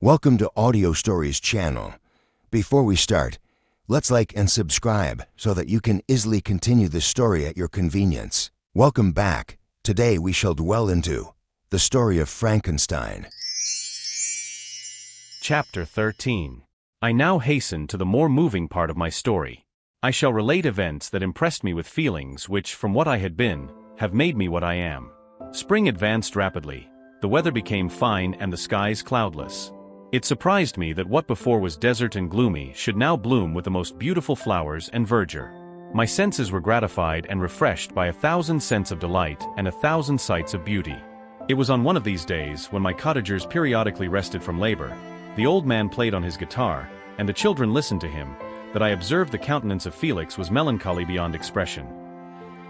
Welcome to Audio Stories channel. Before we start, let's like and subscribe so that you can easily continue the story at your convenience. Welcome back. Today we shall dwell into the story of Frankenstein. Chapter 13. I now hasten to the more moving part of my story. I shall relate events that impressed me with feelings which, from what I had been, have made me what I am. Spring advanced rapidly. The weather became fine and the skies cloudless. It surprised me that what before was desert and gloomy should now bloom with the most beautiful flowers and verdure. My senses were gratified and refreshed by 1,000 scents of delight and 1,000 sights of beauty. It was on one of these days, when my cottagers periodically rested from labor, the old man played on his guitar, and the children listened to him, that I observed the countenance of Felix was melancholy beyond expression.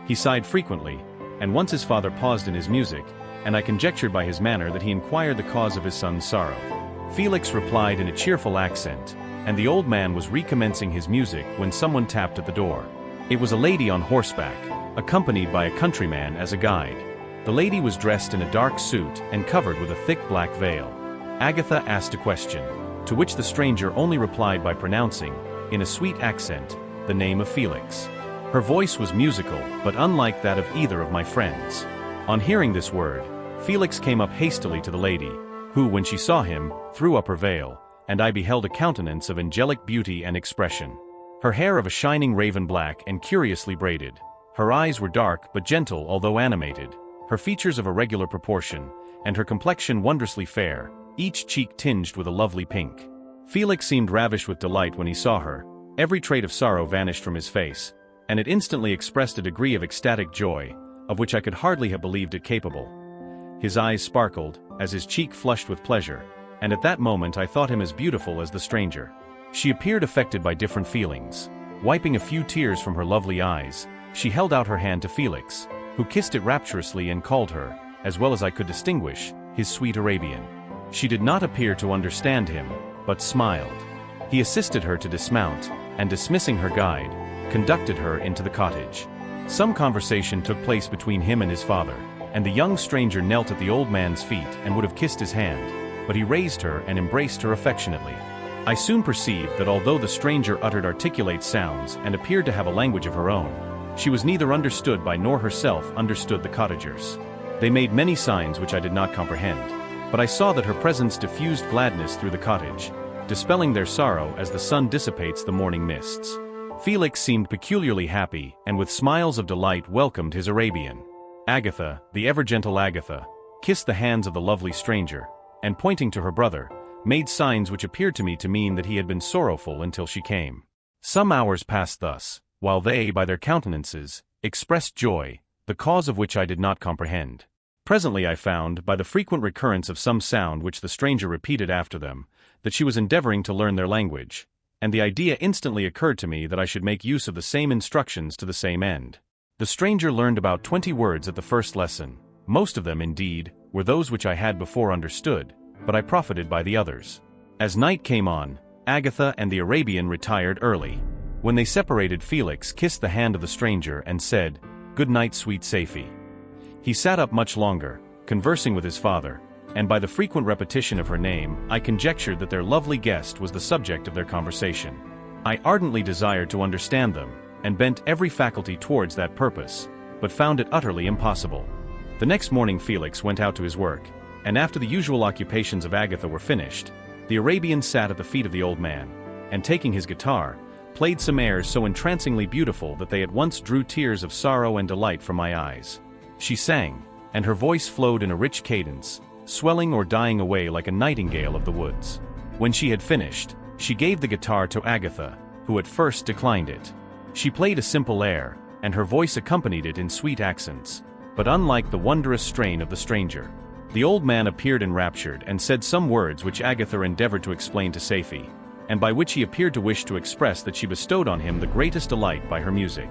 He sighed frequently, and once his father paused in his music, and I conjectured by his manner that he inquired the cause of his son's sorrow. Felix replied in a cheerful accent, and the old man was recommencing his music when someone tapped at the door. It was a lady on horseback, accompanied by a countryman as a guide. The lady was dressed in a dark suit and covered with a thick black veil. Agatha asked a question, to which the stranger only replied by pronouncing, in a sweet accent, the name of Felix. Her voice was musical, but unlike that of either of my friends. On hearing this word, Felix came up hastily to the lady, who, when she saw him, threw up her veil, and I beheld a countenance of angelic beauty and expression. Her hair of a shining raven black and curiously braided. Her eyes were dark but gentle although animated, her features of a regular proportion, and her complexion wondrously fair, each cheek tinged with a lovely pink. Felix seemed ravished with delight when he saw her. Every trait of sorrow vanished from his face, and it instantly expressed a degree of ecstatic joy, of which I could hardly have believed it capable. His eyes sparkled, as his cheek flushed with pleasure, and at that moment I thought him as beautiful as the stranger. She appeared affected by different feelings. Wiping a few tears from her lovely eyes, she held out her hand to Felix, who kissed it rapturously and called her, as well as I could distinguish, his sweet Arabian. She did not appear to understand him, but smiled. He assisted her to dismount, and dismissing her guide, conducted her into the cottage. Some conversation took place between him and his father, and the young stranger knelt at the old man's feet and would have kissed his hand, but he raised her and embraced her affectionately. I soon perceived that although the stranger uttered articulate sounds and appeared to have a language of her own, she was neither understood by nor herself understood the cottagers. They made many signs which I did not comprehend, but I saw that her presence diffused gladness through the cottage, dispelling their sorrow as the sun dissipates the morning mists. Felix seemed peculiarly happy and with smiles of delight welcomed his Arabian. Agatha, the ever-gentle Agatha, kissed the hands of the lovely stranger, and pointing to her brother, made signs which appeared to me to mean that he had been sorrowful until she came. Some hours passed thus, while they, by their countenances, expressed joy, the cause of which I did not comprehend. Presently I found, by the frequent recurrence of some sound which the stranger repeated after them, that she was endeavoring to learn their language, and the idea instantly occurred to me that I should make use of the same instructions to the same end. The stranger learned about 20 words at the first lesson. Most of them, indeed, were those which I had before understood, but I profited by the others. As night came on, Agatha and the Arabian retired early. When they separated, Felix kissed the hand of the stranger and said, "Good night, sweet Safie." He sat up much longer, conversing with his father, and by the frequent repetition of her name, I conjectured that their lovely guest was the subject of their conversation. I ardently desired to understand them, and bent every faculty towards that purpose, but found it utterly impossible. The next morning Felix went out to his work, and after the usual occupations of Agatha were finished, the Arabian sat at the feet of the old man, and taking his guitar, played some airs so entrancingly beautiful that they at once drew tears of sorrow and delight from my eyes. She sang, and her voice flowed in a rich cadence, swelling or dying away like a nightingale of the woods. When she had finished, she gave the guitar to Agatha, who at first declined it. She played a simple air, and her voice accompanied it in sweet accents, but unlike the wondrous strain of the stranger. The old man appeared enraptured and said some words which Agatha endeavored to explain to Safie, and by which he appeared to wish to express that she bestowed on him the greatest delight by her music.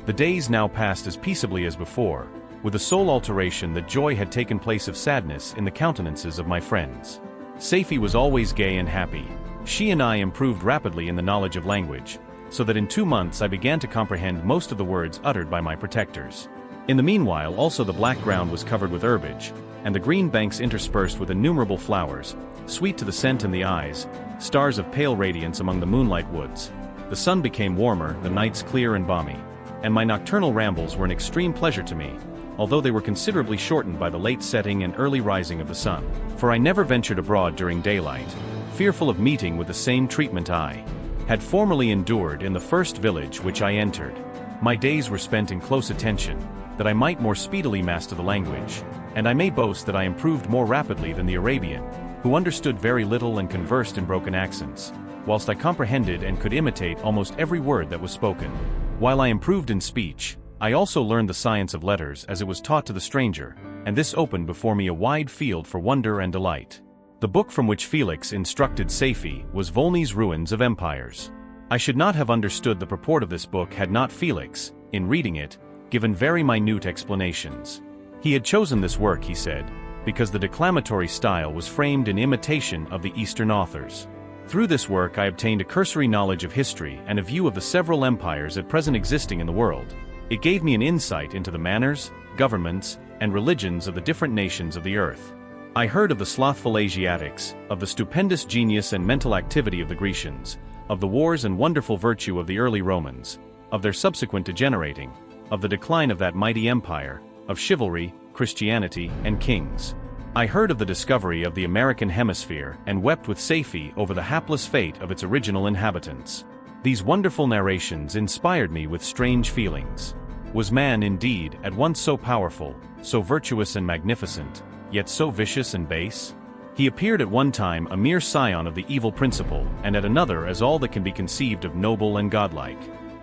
The days now passed as peaceably as before, with the sole alteration that joy had taken place of sadness in the countenances of my friends. Safie was always gay and happy. She and I improved rapidly in the knowledge of language, so that in 2 months I began to comprehend most of the words uttered by my protectors. In the meanwhile also the black ground was covered with herbage, and the green banks interspersed with innumerable flowers, sweet to the scent and the eyes, stars of pale radiance among the moonlight woods. The sun became warmer, the nights clear and balmy, and my nocturnal rambles were an extreme pleasure to me, although they were considerably shortened by the late setting and early rising of the sun. For I never ventured abroad during daylight, fearful of meeting with the same treatment I had formerly endured in the first village which I entered. My days were spent in close attention, that I might more speedily master the language, and I may boast that I improved more rapidly than the Arabian, who understood very little and conversed in broken accents, whilst I comprehended and could imitate almost every word that was spoken. While I improved in speech, I also learned the science of letters as it was taught to the stranger, and this opened before me a wide field for wonder and delight. The book from which Felix instructed Saifi was Volney's Ruins of Empires. I should not have understood the purport of this book had not Felix, in reading it, given very minute explanations. He had chosen this work, he said, because the declamatory style was framed in imitation of the Eastern authors. Through this work I obtained a cursory knowledge of history and a view of the several empires at present existing in the world. It gave me an insight into the manners, governments, and religions of the different nations of the earth. I heard of the slothful Asiatics, of the stupendous genius and mental activity of the Grecians, of the wars and wonderful virtue of the early Romans, of their subsequent degenerating, of the decline of that mighty empire, of chivalry, Christianity, and kings. I heard of the discovery of the American hemisphere and wept with Saifi over the hapless fate of its original inhabitants. These wonderful narrations inspired me with strange feelings. Was man indeed at once so powerful, so virtuous and magnificent, yet so vicious and base? He appeared at one time a mere scion of the evil principle, and at another as all that can be conceived of noble and godlike.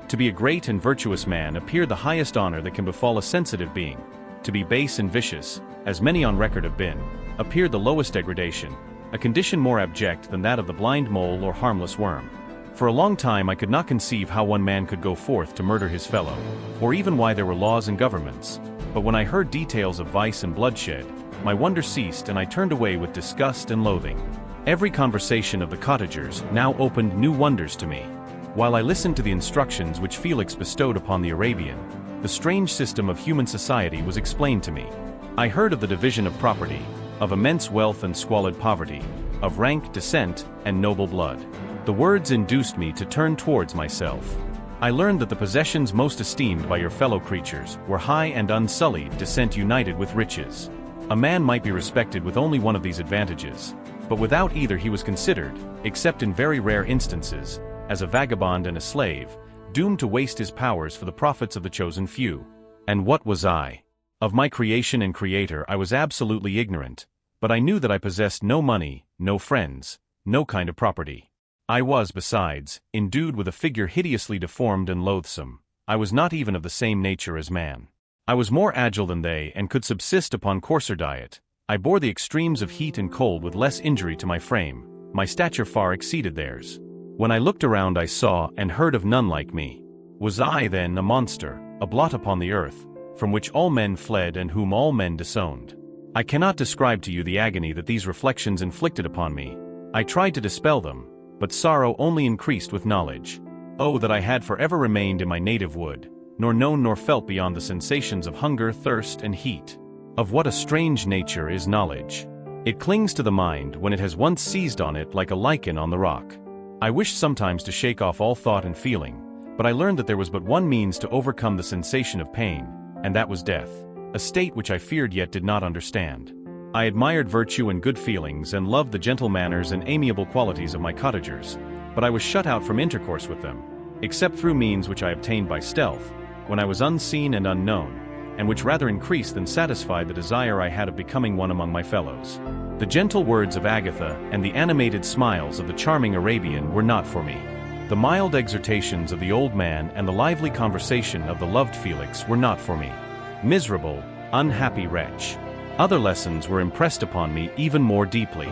To be a great and virtuous man appeared the highest honor that can befall a sensitive being. To be base and vicious, as many on record have been, appeared the lowest degradation, a condition more abject than that of the blind mole or harmless worm. For a long time I could not conceive how one man could go forth to murder his fellow, or even why there were laws and governments. But when I heard details of vice and bloodshed, my wonder ceased and I turned away with disgust and loathing. Every conversation of the cottagers now opened new wonders to me. While I listened to the instructions which Felix bestowed upon the Arabian, the strange system of human society was explained to me. I heard of the division of property, of immense wealth and squalid poverty, of rank, descent, and noble blood. The words induced me to turn towards myself. I learned that the possessions most esteemed by your fellow creatures were high and unsullied descent united with riches. A man might be respected with only one of these advantages, but without either he was considered, except in very rare instances, as a vagabond and a slave, doomed to waste his powers for the profits of the chosen few. And what was I? Of my creation and creator I was absolutely ignorant, but I knew that I possessed no money, no friends, no kind of property. I was, besides, endued with a figure hideously deformed and loathsome. I was not even of the same nature as man. I was more agile than they and could subsist upon coarser diet. I bore the extremes of heat and cold with less injury to my frame. My stature far exceeded theirs. When I looked around I saw and heard of none like me. Was I then a monster, a blot upon the earth, from which all men fled and whom all men disowned? I cannot describe to you the agony that these reflections inflicted upon me. I tried to dispel them, but sorrow only increased with knowledge. Oh, that I had forever remained in my native wood, nor known nor felt beyond the sensations of hunger, thirst, and heat. Of what a strange nature is knowledge! It clings to the mind when it has once seized on it like a lichen on the rock. I wished sometimes to shake off all thought and feeling, but I learned that there was but one means to overcome the sensation of pain, and that was death, a state which I feared yet did not understand. I admired virtue and good feelings and loved the gentle manners and amiable qualities of my cottagers, but I was shut out from intercourse with them, except through means which I obtained by stealth, when I was unseen and unknown, and which rather increased than satisfied the desire I had of becoming one among my fellows. The gentle words of Agatha and the animated smiles of the charming Arabian were not for me. The mild exhortations of the old man and the lively conversation of the loved Felix were not for me. Miserable, unhappy wretch! Other lessons were impressed upon me even more deeply.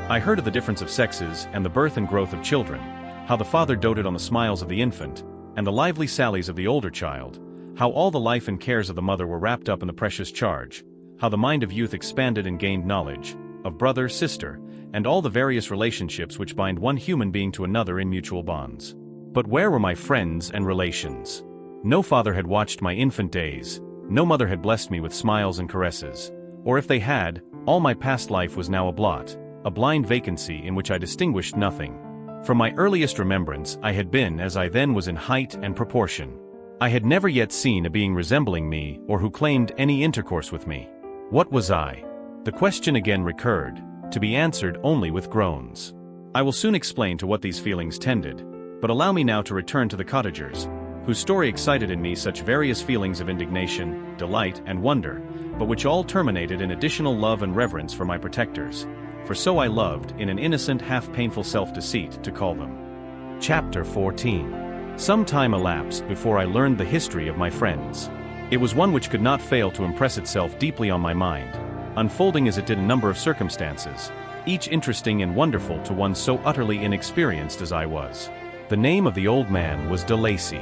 I heard of the difference of sexes and the birth and growth of children, how the father doted on the smiles of the infant, and the lively sallies of the older child, how all the life and cares of the mother were wrapped up in the precious charge, how the mind of youth expanded and gained knowledge, of brother, sister, and all the various relationships which bind one human being to another in mutual bonds. But where were my friends and relations? No father had watched my infant days, no mother had blessed me with smiles and caresses, or if they had, All my past life was now a blot, a blind vacancy in which I distinguished nothing. From my earliest remembrance I had been as I then was in height and proportion. I had never yet seen a being resembling me or who claimed any intercourse with me. What was I? The question again recurred, to be answered only with groans. I will soon explain to what these feelings tended, but allow me now to return to the cottagers, whose story excited in me such various feelings of indignation, delight, and wonder, but which all terminated in additional love and reverence for my protectors, for so I loved, in an innocent half-painful self-deceit, to call them. Chapter 14. Some time elapsed before I learned the history of my friends. It was one which could not fail to impress itself deeply on my mind, unfolding as it did a number of circumstances, each interesting and wonderful to one so utterly inexperienced as I was. The name of the old man was de Lacy.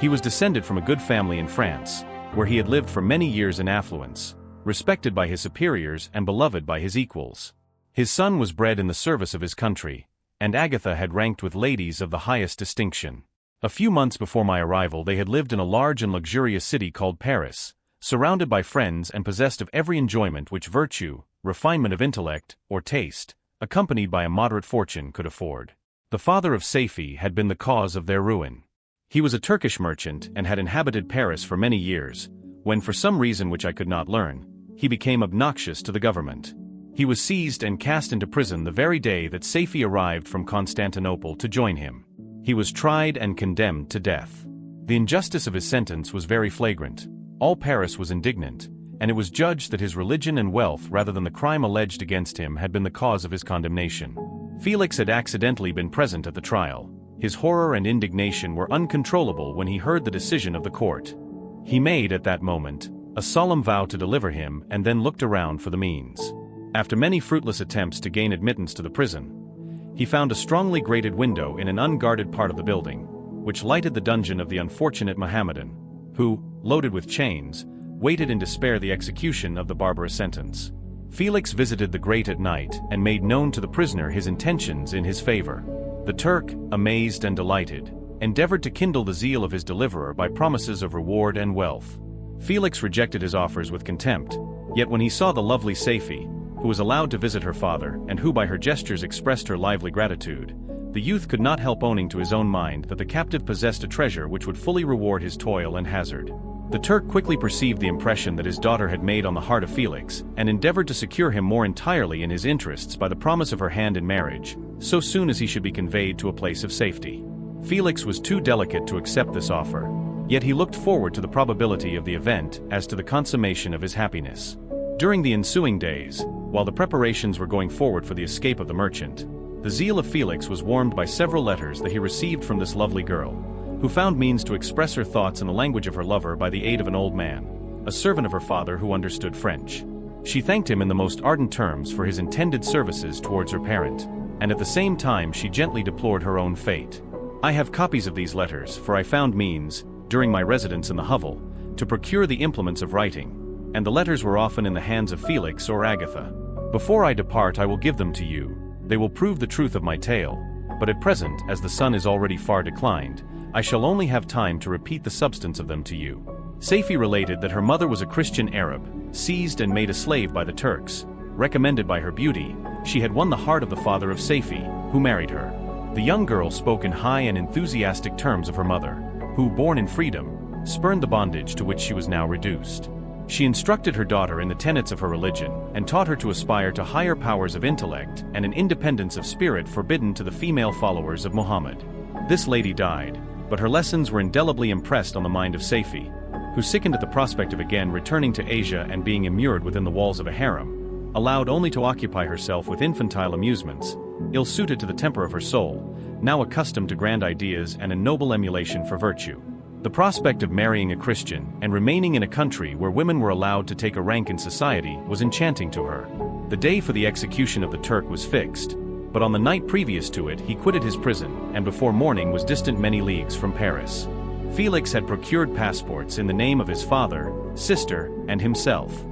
He was descended from a good family in France, where he had lived for many years in affluence, respected by his superiors and beloved by his equals. His son was bred in the service of his country, and Agatha had ranked with ladies of the highest distinction. A few months before my arrival they had lived in a large and luxurious city called Paris, surrounded by friends and possessed of every enjoyment which virtue, refinement of intellect, or taste, accompanied by a moderate fortune, could afford. The father of Saifi had been the cause of their ruin. He was a Turkish merchant and had inhabited Paris for many years, when for some reason which I could not learn, he became obnoxious to the government. He was seized and cast into prison the very day that Saifi arrived from Constantinople to join him. He was tried and condemned to death. The injustice of his sentence was very flagrant. All Paris was indignant, and it was judged that his religion and wealth rather than the crime alleged against him had been the cause of his condemnation. Felix had accidentally been present at the trial. His horror and indignation were uncontrollable when he heard the decision of the court. He made, at that moment, a solemn vow to deliver him and then looked around for the means. After many fruitless attempts to gain admittance to the prison, he found a strongly grated window in an unguarded part of the building, which lighted the dungeon of the unfortunate Mohammedan, who, loaded with chains, waited in despair the execution of the barbarous sentence. Felix visited the grate at night and made known to the prisoner his intentions in his favor. The Turk, amazed and delighted, endeavored to kindle the zeal of his deliverer by promises of reward and wealth. Felix rejected his offers with contempt, yet when he saw the lovely Saifi, who was allowed to visit her father and who by her gestures expressed her lively gratitude, the youth could not help owning to his own mind that the captive possessed a treasure which would fully reward his toil and hazard. The Turk quickly perceived the impression that his daughter had made on the heart of Felix, and endeavored to secure him more entirely in his interests by the promise of her hand in marriage, so soon as he should be conveyed to a place of safety. Felix was too delicate to accept this offer, yet he looked forward to the probability of the event as to the consummation of his happiness. During the ensuing days, while the preparations were going forward for the escape of the merchant, the zeal of Felix was warmed by several letters that he received from this lovely girl, who found means to express her thoughts in the language of her lover by the aid of an old man, a servant of her father who understood French. She thanked him in the most ardent terms for his intended services towards her parent, and at the same time she gently deplored her own fate. I have copies of these letters, for I found means, during my residence in the hovel, to procure the implements of writing, and the letters were often in the hands of Felix or Agatha. Before I depart I will give them to you. They will prove the truth of my tale, but at present, as the sun is already far declined, I shall only have time to repeat the substance of them to you. Saifi related that her mother was a Christian Arab, seized and made a slave by the Turks. Recommended by her beauty, she had won the heart of the father of Saifi, who married her. The young girl spoke in high and enthusiastic terms of her mother, who, born in freedom, spurned the bondage to which she was now reduced. She instructed her daughter in the tenets of her religion, and taught her to aspire to higher powers of intellect and an independence of spirit forbidden to the female followers of Muhammad. This lady died, but her lessons were indelibly impressed on the mind of Saifi, who, sickened at the prospect of again returning to Asia and being immured within the walls of a harem, allowed only to occupy herself with infantile amusements, ill-suited to the temper of her soul, now accustomed to grand ideas and a noble emulation for virtue. The prospect of marrying a Christian and remaining in a country where women were allowed to take a rank in society was enchanting to her. The day for the execution of the Turk was fixed, but on the night previous to it he quitted his prison and before morning was distant many leagues from Paris. Felix had procured passports in the name of his father, sister, and himself.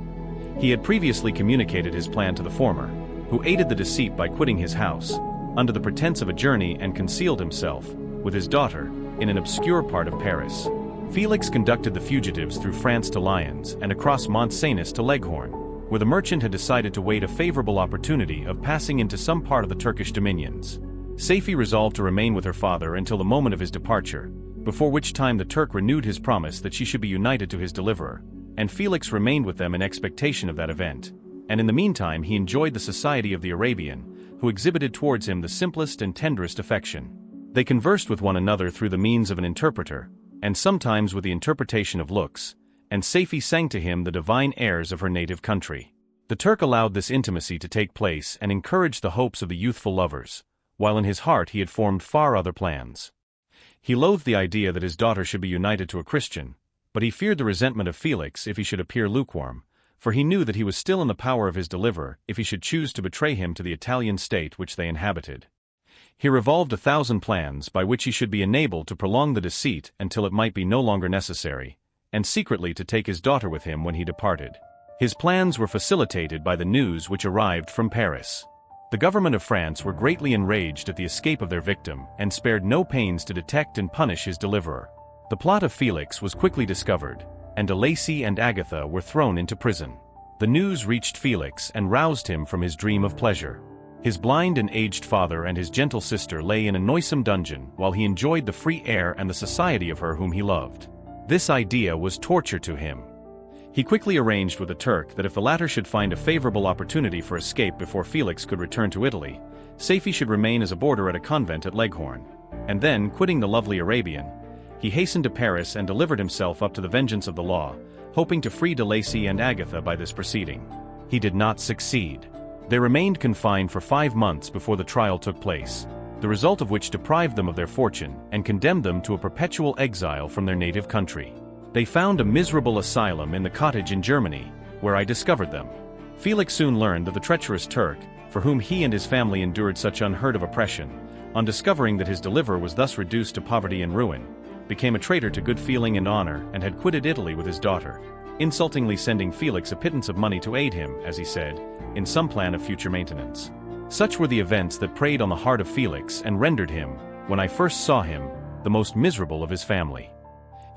He had previously communicated his plan to the former, who aided the deceit by quitting his house, under the pretense of a journey, and concealed himself, with his daughter, in an obscure part of Paris. Felix conducted the fugitives through France to Lyons and across Mont Cenis to Leghorn, where the merchant had decided to wait a favorable opportunity of passing into some part of the Turkish dominions. Seyfi resolved to remain with her father until the moment of his departure, before which time the Turk renewed his promise that she should be united to his deliverer, and Felix remained with them in expectation of that event. And in the meantime he enjoyed the society of the Arabian, who exhibited towards him the simplest and tenderest affection. They conversed with one another through the means of an interpreter, and sometimes with the interpretation of looks, and Seyfi sang to him the divine airs of her native country. The Turk allowed this intimacy to take place and encouraged the hopes of the youthful lovers, while in his heart he had formed far other plans. He loathed the idea that his daughter should be united to a Christian, but he feared the resentment of Felix if he should appear lukewarm, for he knew that he was still in the power of his deliverer if he should choose to betray him to the Italian state which they inhabited. He revolved 1,000 plans by which he should be enabled to prolong the deceit until it might be no longer necessary, and secretly to take his daughter with him when he departed. His plans were facilitated by the news which arrived from Paris. The government of France were greatly enraged at the escape of their victim and spared no pains to detect and punish his deliverer. The plot of Felix was quickly discovered, and de Lacy and Agatha were thrown into prison. The news reached Felix and roused him from his dream of pleasure. His blind and aged father and his gentle sister lay in a noisome dungeon while he enjoyed the free air and the society of her whom he loved. This idea was torture to him. He quickly arranged with the Turk that if the latter should find a favorable opportunity for escape before Felix could return to Italy, Seyfi should remain as a boarder at a convent at Leghorn, and then, quitting the lovely Arabian, he hastened to Paris and delivered himself up to the vengeance of the law, hoping to free de Lacy and Agatha by this proceeding. He did not succeed. They remained confined for 5 months before the trial took place, the result of which deprived them of their fortune and condemned them to a perpetual exile from their native country. They found a miserable asylum in the cottage in Germany, where I discovered them. Felix soon learned that the treacherous Turk, for whom he and his family endured such unheard of oppression, on discovering that his deliverer was thus reduced to poverty and ruin, became a traitor to good feeling and honor and had quitted Italy with his daughter, insultingly sending Felix a pittance of money to aid him, as he said, in some plan of future maintenance. Such were the events that preyed on the heart of Felix and rendered him, when I first saw him, the most miserable of his family.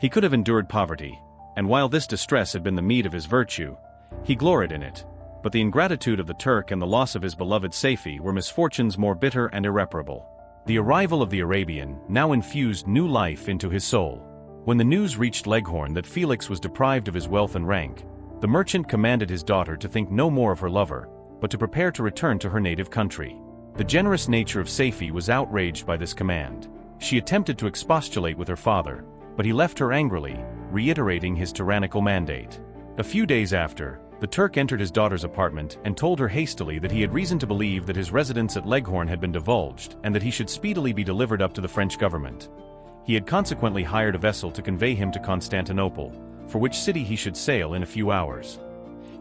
He could have endured poverty, and while this distress had been the meed of his virtue, he gloried in it, but the ingratitude of the Turk and the loss of his beloved Seyfi were misfortunes more bitter and irreparable. The arrival of the Arabian now infused new life into his soul. When the news reached Leghorn that Felix was deprived of his wealth and rank, the merchant commanded his daughter to think no more of her lover, but to prepare to return to her native country. The generous nature of Seyfi was outraged by this command. She attempted to expostulate with her father, but he left her angrily, reiterating his tyrannical mandate. A few days after, the Turk entered his daughter's apartment and told her hastily that he had reason to believe that his residence at Leghorn had been divulged and that he should speedily be delivered up to the French government. He had consequently hired a vessel to convey him to Constantinople, for which city he should sail in a few hours.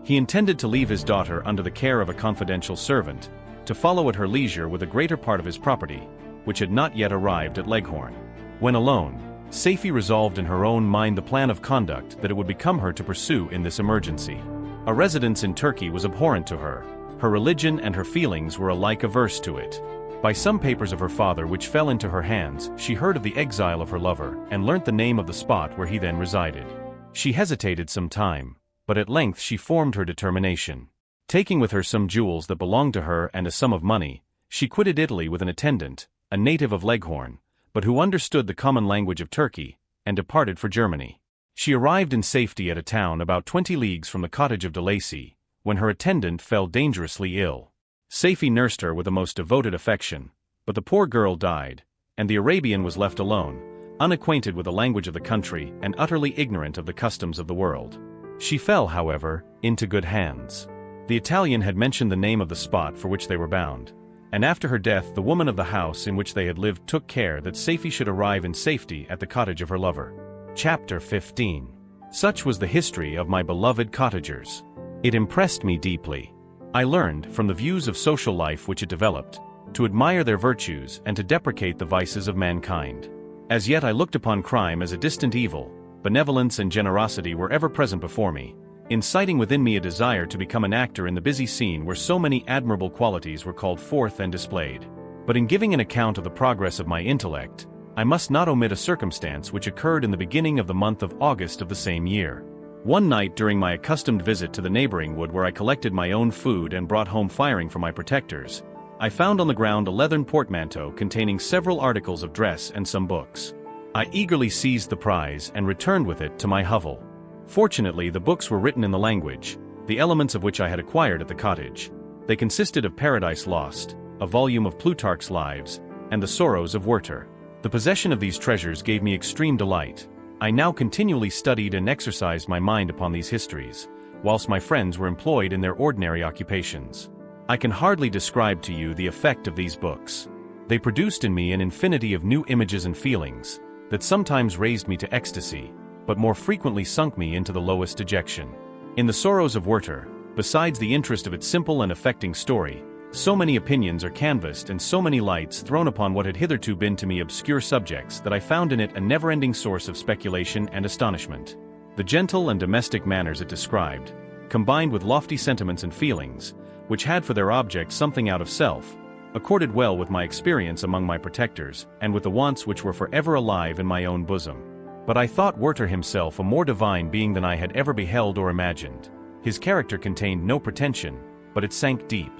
He intended to leave his daughter under the care of a confidential servant, to follow at her leisure with the greater part of his property, which had not yet arrived at Leghorn. When alone, Seyfi resolved in her own mind the plan of conduct that it would become her to pursue in this emergency. A residence in Turkey was abhorrent to her. Her religion and her feelings were alike averse to it. By some papers of her father which fell into her hands, she heard of the exile of her lover and learnt the name of the spot where he then resided. She hesitated some time, but at length she formed her determination. Taking with her some jewels that belonged to her and a sum of money, she quitted Italy with an attendant, a native of Leghorn, but who understood the common language of Turkey, and departed for Germany. She arrived in safety at a town about 20 leagues from the cottage of de Lacy, when her attendant fell dangerously ill. Seyfi nursed her with the most devoted affection, but the poor girl died, and the Arabian was left alone, unacquainted with the language of the country and utterly ignorant of the customs of the world. She fell, however, into good hands. The Italian had mentioned the name of the spot for which they were bound, and after her death the woman of the house in which they had lived took care that Seyfi should arrive in safety at the cottage of her lover. Chapter 15. Such was the history of my beloved cottagers. It impressed me deeply. I learned, from the views of social life which it developed, to admire their virtues and to deprecate the vices of mankind. As yet I looked upon crime as a distant evil. Benevolence and generosity were ever present before me, inciting within me a desire to become an actor in the busy scene where so many admirable qualities were called forth and displayed. But in giving an account of the progress of my intellect, I must not omit a circumstance which occurred in the beginning of the month of August of the same year. One night during my accustomed visit to the neighboring wood where I collected my own food and brought home firing for my protectors, I found on the ground a leathern portmanteau containing several articles of dress and some books. I eagerly seized the prize and returned with it to my hovel. Fortunately, the books were written in the language, the elements of which I had acquired at the cottage. They consisted of Paradise Lost, a volume of Plutarch's Lives, and the Sorrows of Werther. The possession of these treasures gave me extreme delight. I now continually studied and exercised my mind upon these histories, whilst my friends were employed in their ordinary occupations. I can hardly describe to you the effect of these books. They produced in me an infinity of new images and feelings, that sometimes raised me to ecstasy, but more frequently sunk me into the lowest dejection. In the Sorrows of Werther, besides the interest of its simple and affecting story, so many opinions are canvassed and so many lights thrown upon what had hitherto been to me obscure subjects that I found in it a never-ending source of speculation and astonishment. The gentle and domestic manners it described, combined with lofty sentiments and feelings, which had for their object something out of self, accorded well with my experience among my protectors and with the wants which were forever alive in my own bosom. But I thought Werther himself a more divine being than I had ever beheld or imagined. His character contained no pretension, but it sank deep.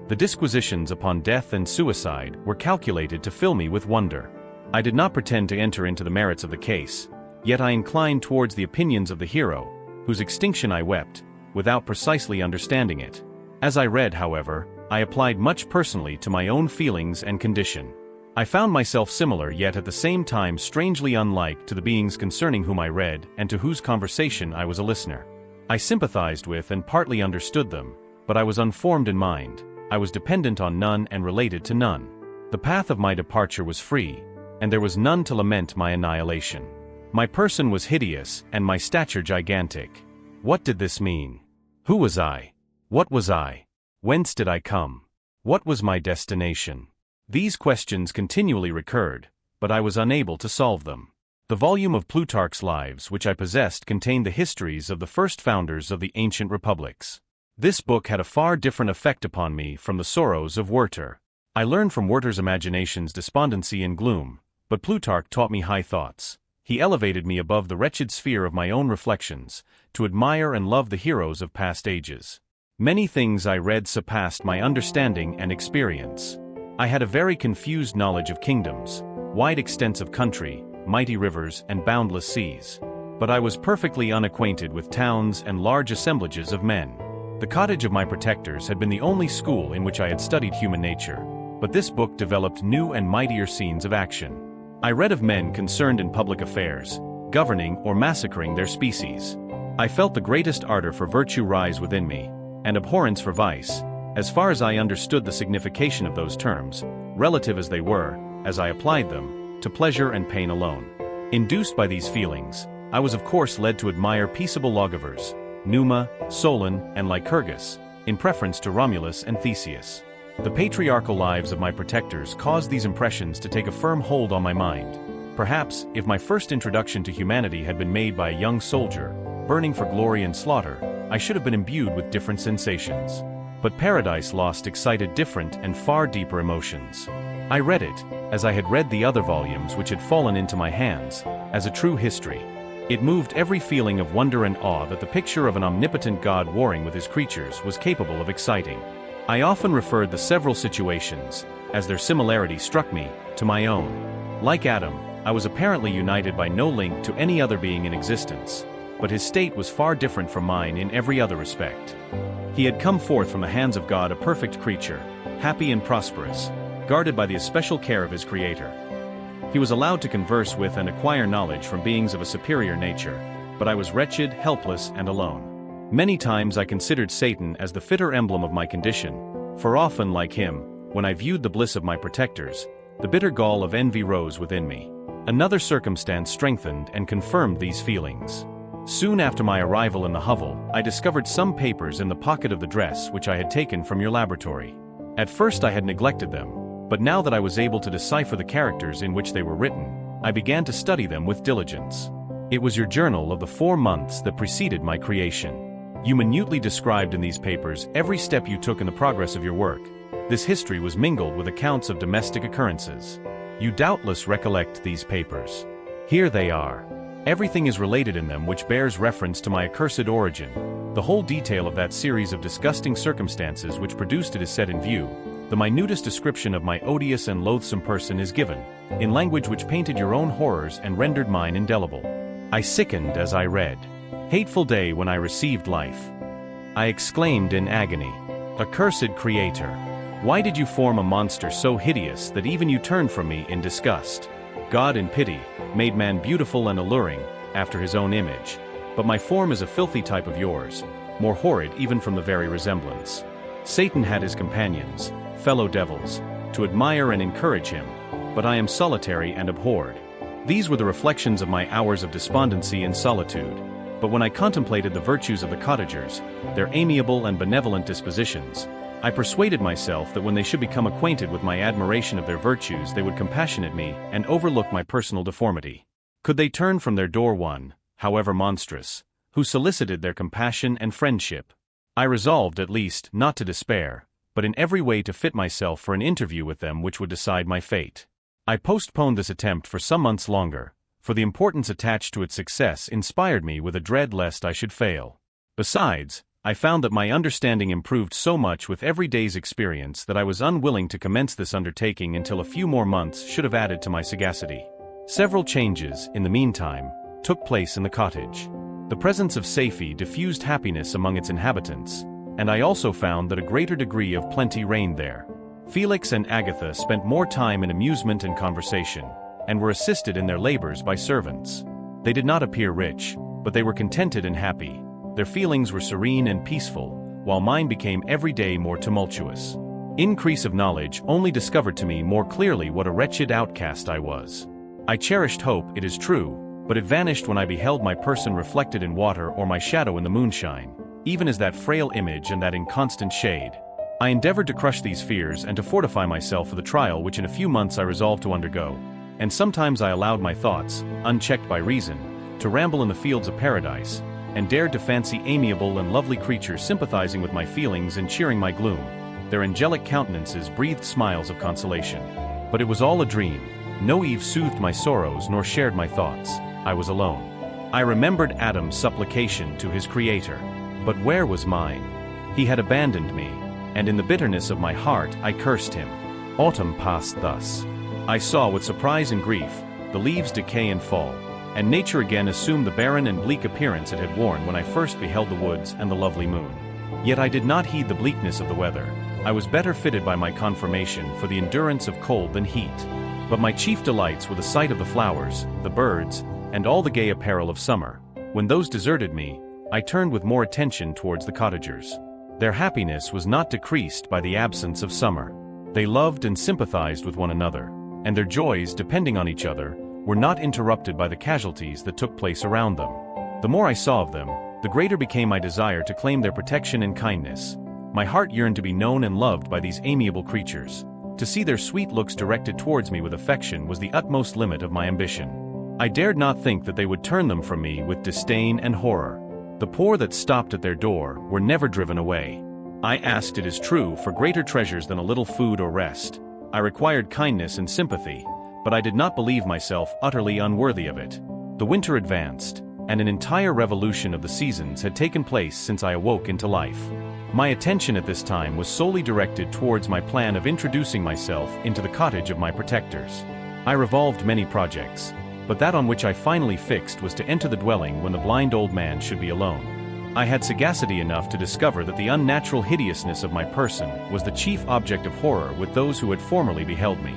The disquisitions upon death and suicide were calculated to fill me with wonder. I did not pretend to enter into the merits of the case, yet I inclined towards the opinions of the hero, whose extinction I wept, without precisely understanding it. As I read, however, I applied much personally to my own feelings and condition. I found myself similar yet at the same time strangely unlike to the beings concerning whom I read and to whose conversation I was a listener. I sympathized with and partly understood them, but I was unformed in mind. I was dependent on none and related to none. The path of my departure was free, and there was none to lament my annihilation. My person was hideous and my stature gigantic. What did this mean? Who was I? What was I? Whence did I come? What was my destination? These questions continually recurred, but I was unable to solve them. The volume of Plutarch's Lives which I possessed contained the histories of the first founders of the ancient republics. This book had a far different effect upon me from the Sorrows of Werther. I learned from Werther's imaginations despondency and gloom, but Plutarch taught me high thoughts. He elevated me above the wretched sphere of my own reflections, to admire and love the heroes of past ages. Many things I read surpassed my understanding and experience. I had a very confused knowledge of kingdoms, wide extents of country, mighty rivers and boundless seas. But I was perfectly unacquainted with towns and large assemblages of men. The cottage of my protectors had been the only school in which I had studied human nature, but this book developed new and mightier scenes of action. I read of men concerned in public affairs, governing or massacring their species. I felt the greatest ardor for virtue rise within me, and abhorrence for vice, as far as I understood the signification of those terms, relative as they were, as I applied them, to pleasure and pain alone. Induced by these feelings, I was of course led to admire peaceable lawgivers, Numa, Solon, and Lycurgus, in preference to Romulus and Theseus. The patriarchal lives of my protectors caused these impressions to take a firm hold on my mind. Perhaps, if my first introduction to humanity had been made by a young soldier, burning for glory and slaughter, I should have been imbued with different sensations. But Paradise Lost excited different and far deeper emotions. I read it, as I had read the other volumes which had fallen into my hands, as a true history. It moved every feeling of wonder and awe that the picture of an omnipotent God warring with his creatures was capable of exciting. I often referred the several situations, as their similarity struck me, to my own. Like Adam, I was apparently united by no link to any other being in existence, but his state was far different from mine in every other respect. He had come forth from the hands of God a perfect creature, happy and prosperous, guarded by the especial care of his Creator. He was allowed to converse with and acquire knowledge from beings of a superior nature, but I was wretched, helpless, and alone. Many times I considered Satan as the fitter emblem of my condition, for often, like him, when I viewed the bliss of my protectors, the bitter gall of envy rose within me. Another circumstance strengthened and confirmed these feelings. Soon after my arrival in the hovel, I discovered some papers in the pocket of the dress which I had taken from your laboratory. At first I had neglected them, but now that I was able to decipher the characters in which they were written, I began to study them with diligence. It was your journal of the 4 months that preceded my creation. You minutely described in these papers every step you took in the progress of your work. This history was mingled with accounts of domestic occurrences. You doubtless recollect these papers. Here they are. Everything is related in them which bears reference to my accursed origin. The whole detail of that series of disgusting circumstances which produced it is set in view. The minutest description of my odious and loathsome person is given, in language which painted your own horrors and rendered mine indelible. I sickened as I read. Hateful day when I received life. I exclaimed in agony. Accursed Creator! Why did you form a monster so hideous that even you turned from me in disgust? God in pity made man beautiful and alluring, after his own image. But my form is a filthy type of yours, more horrid even from the very resemblance. Satan had his companions, fellow devils, to admire and encourage him, but I am solitary and abhorred. These were the reflections of my hours of despondency and solitude. But when I contemplated the virtues of the cottagers, their amiable and benevolent dispositions, I persuaded myself that when they should become acquainted with my admiration of their virtues they would compassionate me and overlook my personal deformity. Could they turn from their door one, however monstrous, who solicited their compassion and friendship? I resolved at least not to despair, but in every way to fit myself for an interview with them which would decide my fate. I postponed this attempt for some months longer, for the importance attached to its success inspired me with a dread lest I should fail. Besides, I found that my understanding improved so much with every day's experience that I was unwilling to commence this undertaking until a few more months should have added to my sagacity. Several changes, in the meantime, took place in the cottage. The presence of safety diffused happiness among its inhabitants, and I also found that a greater degree of plenty reigned there. Felix and Agatha spent more time in amusement and conversation, and were assisted in their labors by servants. They did not appear rich, but they were contented and happy. Their feelings were serene and peaceful, while mine became every day more tumultuous. Increase of knowledge only discovered to me more clearly what a wretched outcast I was. I cherished hope, it is true, but it vanished when I beheld my person reflected in water or my shadow in the moonshine, even as that frail image and that inconstant shade. I endeavored to crush these fears and to fortify myself for the trial which in a few months I resolved to undergo, and sometimes I allowed my thoughts, unchecked by reason, to ramble in the fields of paradise, and dared to fancy amiable and lovely creatures sympathizing with my feelings and cheering my gloom. Their angelic countenances breathed smiles of consolation. But it was all a dream. No Eve soothed my sorrows nor shared my thoughts. I was alone. I remembered Adam's supplication to his Creator. But where was mine? He had abandoned me, and in the bitterness of my heart I cursed him. Autumn passed thus. I saw with surprise and grief the leaves decay and fall, and nature again assumed the barren and bleak appearance it had worn when I first beheld the woods and the lovely moon. Yet I did not heed the bleakness of the weather. I was better fitted by my conformation for the endurance of cold than heat. But my chief delights were the sight of the flowers, the birds, and all the gay apparel of summer. When those deserted me, I turned with more attention towards the cottagers. Their happiness was not decreased by the absence of summer. They loved and sympathized with one another, and their joys, depending on each other, were not interrupted by the casualties that took place around them. The more I saw of them, the greater became my desire to claim their protection and kindness. My heart yearned to be known and loved by these amiable creatures. To see their sweet looks directed towards me with affection was the utmost limit of my ambition. I dared not think that they would turn them from me with disdain and horror. The poor that stopped at their door were never driven away. I asked, it is true, for greater treasures than a little food or rest. I required kindness and sympathy, but I did not believe myself utterly unworthy of it. The winter advanced, and an entire revolution of the seasons had taken place since I awoke into life. My attention at this time was solely directed towards my plan of introducing myself into the cottage of my protectors. I revolved many projects, but that on which I finally fixed was to enter the dwelling when the blind old man should be alone. I had sagacity enough to discover that the unnatural hideousness of my person was the chief object of horror with those who had formerly beheld me.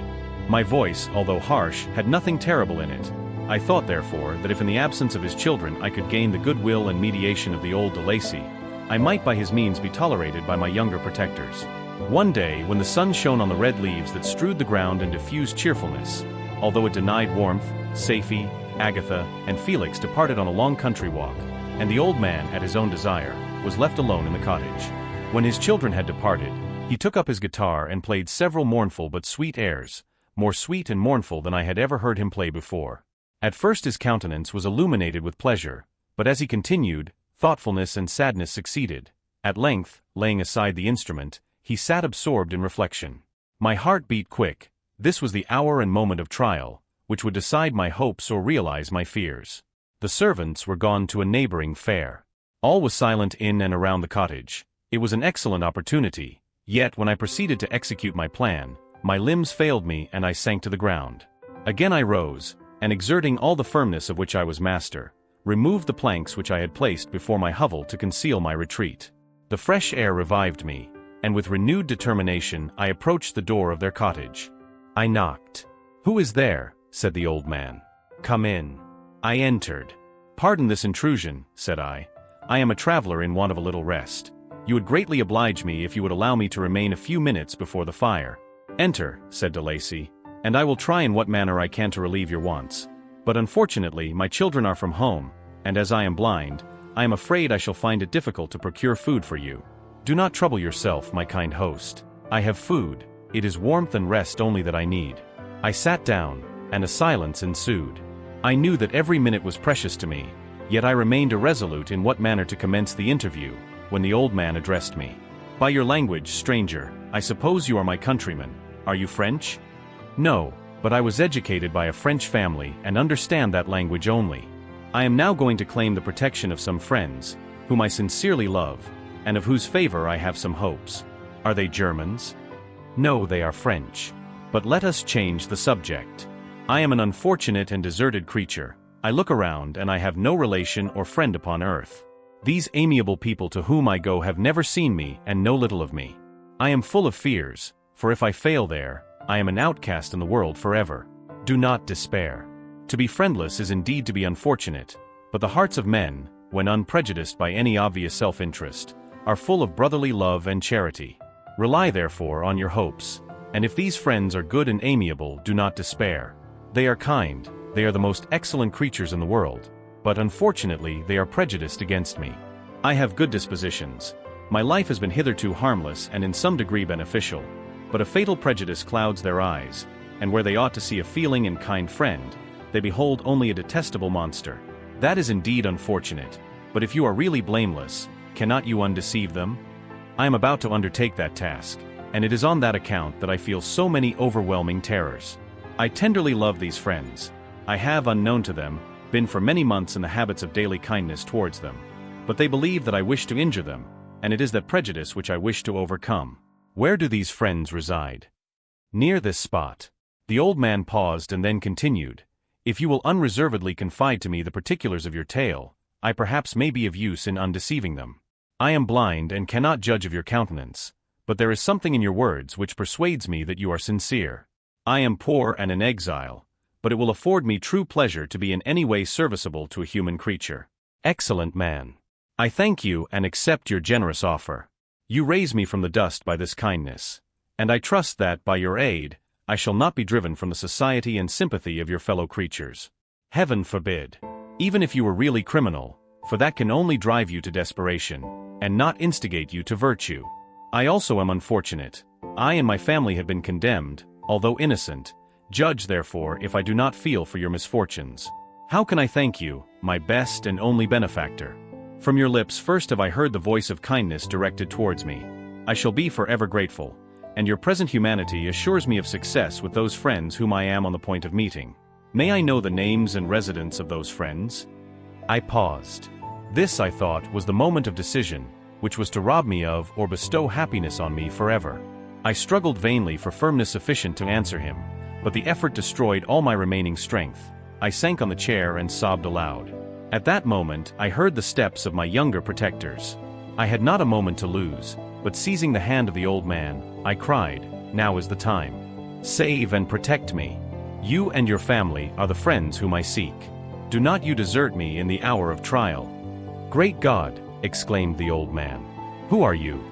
My voice, although harsh, had nothing terrible in it. I thought, therefore, that if in the absence of his children I could gain the goodwill and mediation of the old de Lacy, I might by his means be tolerated by my younger protectors. One day, when the sun shone on the red leaves that strewed the ground and diffused cheerfulness, although it denied warmth, Safie, Agatha, and Felix departed on a long country walk, and the old man, at his own desire, was left alone in the cottage. When his children had departed, he took up his guitar and played several mournful but sweet airs, more sweet and mournful than I had ever heard him play before. At first his countenance was illuminated with pleasure, but as he continued, thoughtfulness and sadness succeeded. At length, laying aside the instrument, he sat absorbed in reflection. My heart beat quick. This was the hour and moment of trial, which would decide my hopes or realize my fears. The servants were gone to a neighboring fair. All was silent in and around the cottage. It was an excellent opportunity, yet when I proceeded to execute my plan, my limbs failed me and I sank to the ground. Again I rose, and exerting all the firmness of which I was master, removed the planks which I had placed before my hovel to conceal my retreat. The fresh air revived me, and with renewed determination I approached the door of their cottage. I knocked. "Who is there?" said the old man. "Come in." I entered. "Pardon this intrusion," said I. "I am a traveler in want of a little rest. You would greatly oblige me if you would allow me to remain a few minutes before the fire." "Enter," said de Lacy, "and I will try in what manner I can to relieve your wants. But unfortunately my children are from home, and as I am blind, I am afraid I shall find it difficult to procure food for you. Do not trouble yourself, my kind host. I have food. It is warmth and rest only that I need." I sat down, and a silence ensued. I knew that every minute was precious to me, yet I remained irresolute in what manner to commence the interview, when the old man addressed me. "By your language, stranger, I suppose you are my countryman. Are you French?" "No, but I was educated by a French family and understand that language only. I am now going to claim the protection of some friends, whom I sincerely love, and of whose favor I have some hopes. Are they Germans?" "No, they are French. But let us change the subject. I am an unfortunate and deserted creature. I look around and I have no relation or friend upon earth. These amiable people to whom I go have never seen me and know little of me. I am full of fears, for if I fail there, I am an outcast in the world forever. Do not despair. To be friendless is indeed to be unfortunate, but the hearts of men, when unprejudiced by any obvious self-interest, are full of brotherly love and charity. Rely therefore on your hopes, and if these friends are good and amiable, do not despair. They are kind, they are the most excellent creatures in the world, but unfortunately they are prejudiced against me. I have good dispositions. My life has been hitherto harmless and in some degree beneficial, but a fatal prejudice clouds their eyes, and where they ought to see a feeling and kind friend, they behold only a detestable monster. That is indeed unfortunate, but if you are really blameless, cannot you undeceive them? I am about to undertake that task, and it is on that account that I feel so many overwhelming terrors. I tenderly love these friends. I have, unknown to them, been for many months in the habits of daily kindness towards them, but they believe that I wish to injure them, and it is that prejudice which I wish to overcome. Where do these friends reside? Near this spot. The old man paused and then continued. If you will unreservedly confide to me the particulars of your tale, I perhaps may be of use in undeceiving them. I am blind and cannot judge of your countenance, but there is something in your words which persuades me that you are sincere. I am poor and an exile, but it will afford me true pleasure to be in any way serviceable to a human creature. Excellent man. I thank you and accept your generous offer. You raise me from the dust by this kindness, and I trust that, by your aid, I shall not be driven from the society and sympathy of your fellow creatures. Heaven forbid. Even if you were really criminal, for that can only drive you to desperation, and not instigate you to virtue. I also am unfortunate. I and my family have been condemned, although innocent. Judge therefore if I do not feel for your misfortunes. How can I thank you, my best and only benefactor? From your lips first have I heard the voice of kindness directed towards me. I shall be forever grateful, and your present humanity assures me of success with those friends whom I am on the point of meeting. May I know the names and residence of those friends? I paused. This, I thought, was the moment of decision, which was to rob me of or bestow happiness on me forever. I struggled vainly for firmness sufficient to answer him, but the effort destroyed all my remaining strength. I sank on the chair and sobbed aloud. At that moment, I heard the steps of my younger protectors. I had not a moment to lose, but seizing the hand of the old man, I cried, "Now is the time. Save and protect me. You and your family are the friends whom I seek. Do not you desert me in the hour of trial." "Great God!" exclaimed the old man. "Who are you?"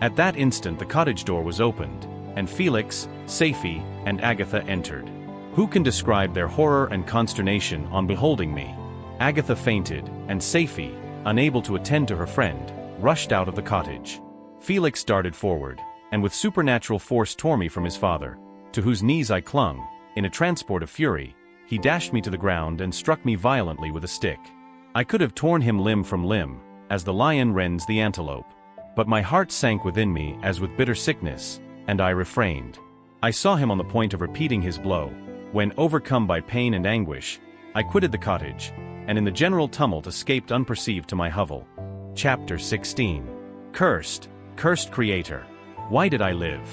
At that instant the cottage door was opened, and Felix, Safie, and Agatha entered. Who can describe their horror and consternation on beholding me? Agatha fainted, and Safie, unable to attend to her friend, rushed out of the cottage. Felix darted forward, and with supernatural force tore me from his father, to whose knees I clung. In a transport of fury, he dashed me to the ground and struck me violently with a stick. I could have torn him limb from limb, as the lion rends the antelope. But my heart sank within me as with bitter sickness, and I refrained. I saw him on the point of repeating his blow, when, overcome by pain and anguish, I quitted the cottage, and in the general tumult escaped unperceived to my hovel. Chapter 16. Cursed, cursed creator. Why did I live?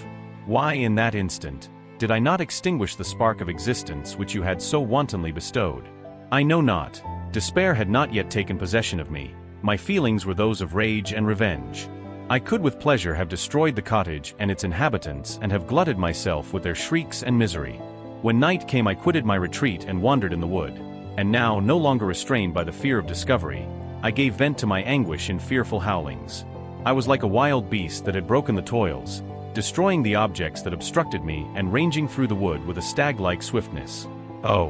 Why in that instant did I not extinguish the spark of existence which you had so wantonly bestowed? I know not. Despair had not yet taken possession of me. My feelings were those of rage and revenge. I could with pleasure have destroyed the cottage and its inhabitants and have glutted myself with their shrieks and misery. When night came I quitted my retreat and wandered in the wood. And now, no longer restrained by the fear of discovery, I gave vent to my anguish in fearful howlings. I was like a wild beast that had broken the toils, destroying the objects that obstructed me and ranging through the wood with a stag-like swiftness. Oh,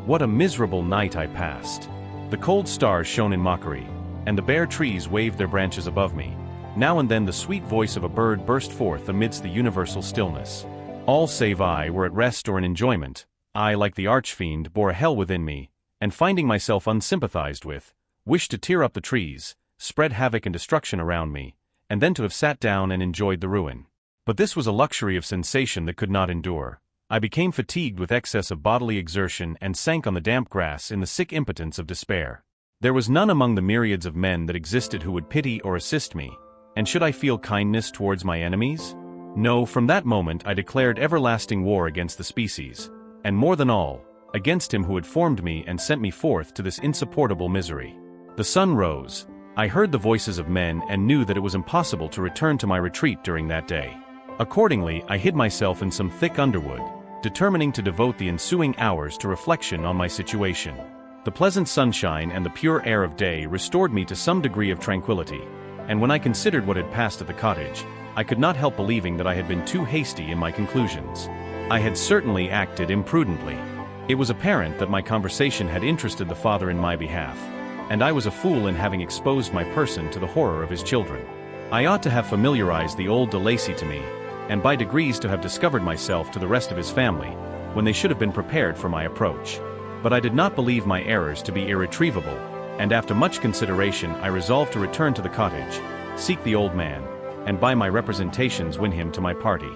what a miserable night I passed! The cold stars shone in mockery, and the bare trees waved their branches above me. Now and then the sweet voice of a bird burst forth amidst the universal stillness. All save I were at rest or in enjoyment. I, like the archfiend, bore a hell within me, and finding myself unsympathized with, wished to tear up the trees, spread havoc and destruction around me, and then to have sat down and enjoyed the ruin. But this was a luxury of sensation that could not endure. I became fatigued with excess of bodily exertion and sank on the damp grass in the sick impotence of despair. There was none among the myriads of men that existed who would pity or assist me, and should I feel kindness towards my enemies? No, from that moment I declared everlasting war against the species, and more than all, against him who had formed me and sent me forth to this insupportable misery. The sun rose. I heard the voices of men and knew that it was impossible to return to my retreat during that day. Accordingly, I hid myself in some thick underwood, determining to devote the ensuing hours to reflection on my situation. The pleasant sunshine and the pure air of day restored me to some degree of tranquility, and when I considered what had passed at the cottage, I could not help believing that I had been too hasty in my conclusions. I had certainly acted imprudently. It was apparent that my conversation had interested the father in my behalf, and I was a fool in having exposed my person to the horror of his children. I ought to have familiarized the old de Lacy to me, and by degrees to have discovered myself to the rest of his family, when they should have been prepared for my approach. But I did not believe my errors to be irretrievable, and after much consideration I resolved to return to the cottage, seek the old man, and by my representations win him to my party.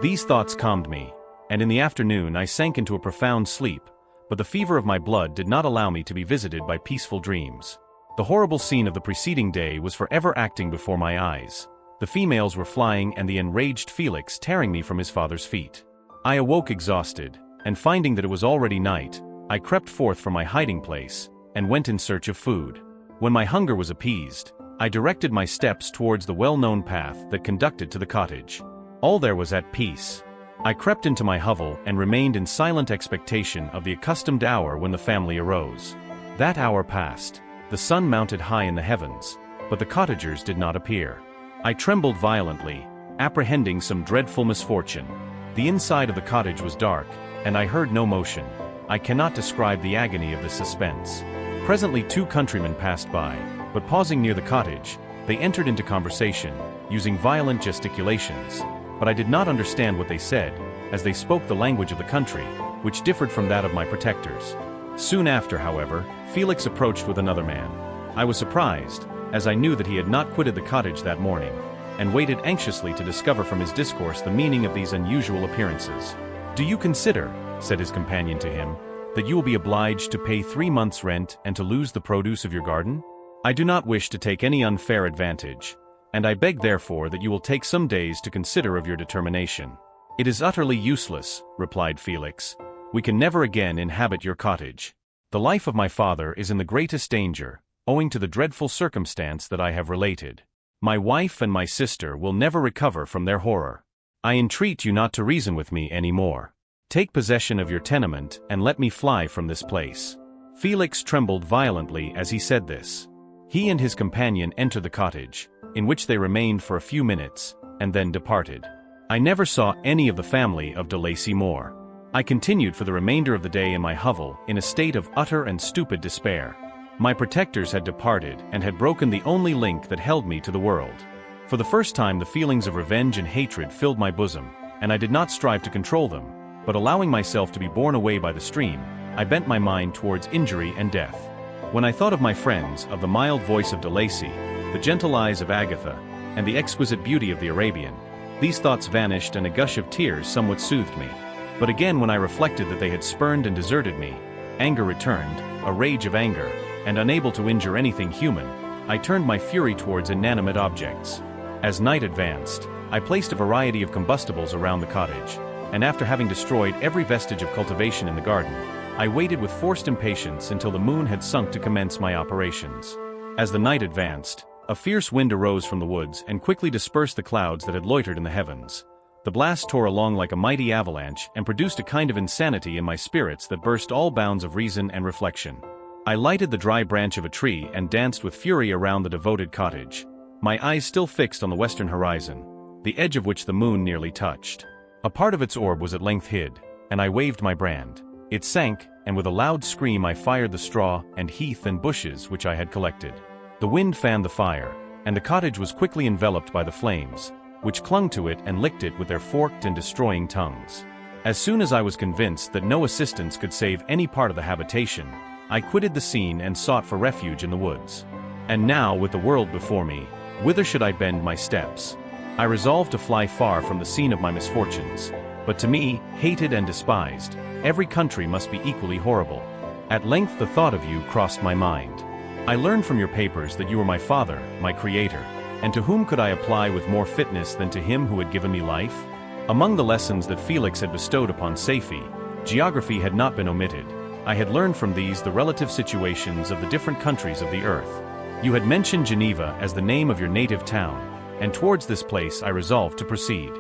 These thoughts calmed me, and in the afternoon I sank into a profound sleep, but the fever of my blood did not allow me to be visited by peaceful dreams. The horrible scene of the preceding day was forever acting before my eyes. The females were flying and the enraged Felix tearing me from his father's feet. I awoke exhausted, and finding that it was already night, I crept forth from my hiding place, and went in search of food. When my hunger was appeased, I directed my steps towards the well-known path that conducted to the cottage. All there was at peace. I crept into my hovel and remained in silent expectation of the accustomed hour when the family arose. That hour passed. The sun mounted high in the heavens, but the cottagers did not appear. I trembled violently, apprehending some dreadful misfortune. The inside of the cottage was dark, and I heard no motion. I cannot describe the agony of the suspense. Presently 2 countrymen passed by, but pausing near the cottage, they entered into conversation, using violent gesticulations, but I did not understand what they said, as they spoke the language of the country, which differed from that of my protectors. Soon after, however, Felix approached with another man. I was surprised, as I knew that he had not quitted the cottage that morning, and waited anxiously to discover from his discourse the meaning of these unusual appearances. "Do you consider," said his companion to him, "that you will be obliged to pay 3 months' rent and to lose the produce of your garden? I do not wish to take any unfair advantage, and I beg therefore that you will take some days to consider of your determination." "It is utterly useless," replied Felix. "We can never again inhabit your cottage. The life of my father is in the greatest danger, owing to the dreadful circumstance that I have related. My wife and my sister will never recover from their horror. I entreat you not to reason with me any more. Take possession of your tenement and let me fly from this place." Felix trembled violently as he said this. He and his companion entered the cottage, in which they remained for a few minutes, and then departed. I never saw any of the family of de Lacy more. I continued for the remainder of the day in my hovel in a state of utter and stupid despair. My protectors had departed and had broken the only link that held me to the world. For the first time the feelings of revenge and hatred filled my bosom, and I did not strive to control them, but allowing myself to be borne away by the stream, I bent my mind towards injury and death. When I thought of my friends, of the mild voice of de Lacy, the gentle eyes of Agatha, and the exquisite beauty of the Arabian, these thoughts vanished and a gush of tears somewhat soothed me. But again when I reflected that they had spurned and deserted me, anger returned, a rage of anger, and unable to injure anything human, I turned my fury towards inanimate objects. As night advanced, I placed a variety of combustibles around the cottage, and after having destroyed every vestige of cultivation in the garden, I waited with forced impatience until the moon had sunk to commence my operations. As the night advanced, a fierce wind arose from the woods and quickly dispersed the clouds that had loitered in the heavens. The blast tore along like a mighty avalanche and produced a kind of insanity in my spirits that burst all bounds of reason and reflection. I lighted the dry branch of a tree and danced with fury around the devoted cottage, my eyes still fixed on the western horizon, the edge of which the moon nearly touched. A part of its orb was at length hid, and I waved my brand. It sank, and with a loud scream I fired the straw and heath and bushes which I had collected. The wind fanned the fire, and the cottage was quickly enveloped by the flames, which clung to it and licked it with their forked and destroying tongues. As soon as I was convinced that no assistance could save any part of the habitation, I quitted the scene and sought for refuge in the woods. And now, with the world before me, whither should I bend my steps? I resolved to fly far from the scene of my misfortunes, but to me, hated and despised, every country must be equally horrible. At length the thought of you crossed my mind. I learned from your papers that you were my father, my creator, and to whom could I apply with more fitness than to him who had given me life? Among the lessons that Felix had bestowed upon Safie, geography had not been omitted. I had learned from these the relative situations of the different countries of the earth. You had mentioned Geneva as the name of your native town, and towards this place I resolved to proceed.